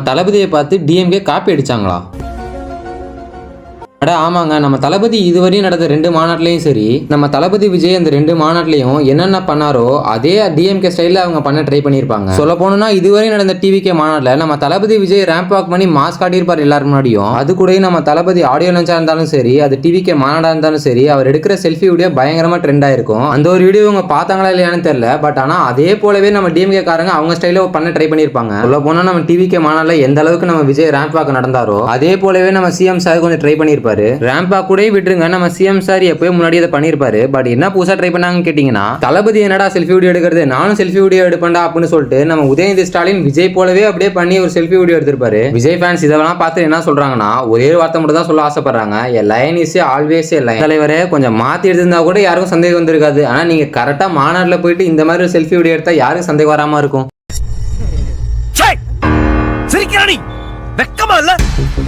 தளபதியை பார்த்து DMK copy அடிச்சாங்களா? அட ஆமாங்க, நம்ம தளபதி இதுவரையும் நடந்த 2 மாநாட்டிலையும் சரி, நம்ம தளபதி விஜய் அந்த 2 மாநாட்டிலையும் என்னென்ன பண்ணாரோ அதே டிஎம்கே ஸ்டைலில் அவங்க பண்ண ட்ரை பண்ணியிருப்பாங்க. சொல்ல போனோம்னா இதுவரையும் நடந்த டிவிகே மாநாட்டில் நம்ம தளபதி விஜய் ரேம்ப் வாக் பண்ணி மாஸ் காட்டியிருப்பார் எல்லாரும் முன்னாடியும். அது கூட நம்ம தளபதி ஆடியோ லஞ்சா இருந்தாலும் சரி, அது டிவிகே மாநாடா இருந்தாலும் சரி, அவர் எடுக்கிற செல்ஃபி வீடியோ பயங்கரமா ட்ரெண்ட் ஆயிருக்கும். அந்த ஒரு வீடியோ அவங்க பார்த்தாங்களா இல்லையான்னு தெரியல. பட் ஆனால் அதே போலவே நம்ம டிஎம்கே காரங்க அவங்க ஸ்டைலில் பண்ண ட்ரை பண்ணியிருப்பாங்க. சொல்ல போனால் நம்ம டிவிகே மாநாட்டில் எந்த அளவுக்கு நம்ம விஜய் ரேம்ப் வாக் நடந்தாரோ அதே போலவே நம்ம சிஎம் சார் கொஞ்சம் ட்ரை பண்ணியிருப்பாரு. ரேம்பா கூட விட்டுருங்க, நம்ம சிஎம் சார் எப்பயும் முன்னாடி அதை பண்ணிருப்பாரு. பட் என்ன புதுசா ட்ரை பண்ணாங்கன்னு கேட்டீங்கன்னா, தளபதி என்னடா செல்ஃபி வீடியோ எடுக்கிறது, நானும் செல்ஃபி வீடியோ எடுப்பேன்டா அப்படின்னு சொல்லிட்டு நம்ம உதயநிதி ஸ்டாலின் விஜய் போலவே அப்படியே பண்ணி ஒரு செல்ஃபி வீடியோ எடுத்திருப்பாரு. விஜய் ஃபேன்ஸ் இதெல்லாம் பார்த்து என்ன சொல்றாங்கன்னா, ஒரே வார்த்தை மட்டும் தான் சொல்ல ஆசைப்படுறாங்க, எ line is always a line. தலைவரே கொஞ்சம் மாத்தி எடுத்திருந்தா கூட யாருக்கும் சந்தேகம் வந்திருக்காது. ஆனா நீங்க கரெக்டா மாநாட்டில் போயிட்டு இந்த மாதிரி ஒரு செல்ஃபி வீடியோ எடுத்தா யாருக்கும் சந்தேகம் வராம இருக்கும்?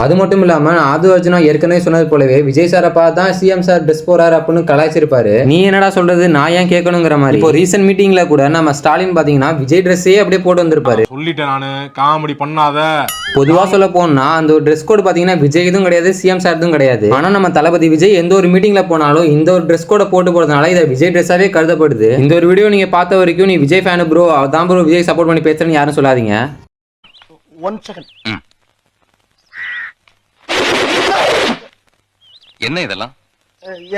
அது மட்டும் இல்லாம ஆது அர்ஜுனா ஏற்கனவே சொன்னது போலவே விஜய் சாரை பார்த்தா சிஎம் சார் ட்ரெஸ் போறாரு அப்படின்னு கலாய்ச்சிருப்பாரு. நீ என்னடா சொல்றது, நான் ஏன் கேட்கணுங்கிற மாதிரி. இப்போ ரீசன்ட் மீட்டிங்ல கூட நம்ம ஸ்டாலின் பாத்தீங்கன்னா விஜய் ட்ரெஸ்ஸே அப்படியே போட்டு வந்திருப்பாரு. சொல்லிட்டேன் நானு, காமெடி பண்ணாத. பொதுவா சொல்ல போனா அந்த ஒரு ட்ரெஸ் கோட் பாத்தீங்கன்னா விஜய் இதுவும் கிடையாது, சிஎம் சார் இதுவும் கிடையாது. ஆனா நம்ம தளபதி விஜய் எந்த ஒரு மீட்டிங்ல போனாலும் இந்த ஒரு ட்ரெஸ் கோட போட்டு போறதுனால இதை விஜய் ட்ரெஸ்ஸாவே கருதப்படுது. இந்த ஒரு வீடியோ நீங்க பார்த்த வரைக்கும் நீ விஜய் ஃபேனு ப்ரோ, அதான் ப்ரோ விஜய் சப்போர்ட் பண்ணி பேசுறேன்னு யாரும் சொல்லாதீங்க. 1 செகண்ட். என்ன இதெல்லாம்?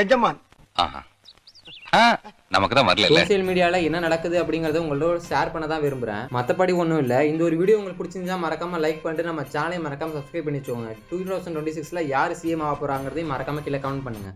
எஜமான். நமக்கு தான் வரல. சோசியல் மீடியால என்ன நடக்குது அப்படிங்கறத உங்களோட ஷேர் பண்ண தான் விரும்புறேன். மத்தபடி ஒன்றும் இல்லை. இந்த ஒரு வீடியோ உங்களுக்கு பிடிச்சிருந்தா மறக்காம லைக் பண்ணிட்டு நம்ம சேனலை மறக்காம சப்ஸ்கிரைப் பண்ணி வச்சுக்கோங்க. 2026ல யார் சிஎம் ஆக போறாங்கிறதையும் மறக்காம கீழே கமெண்ட் பண்ணுங்க.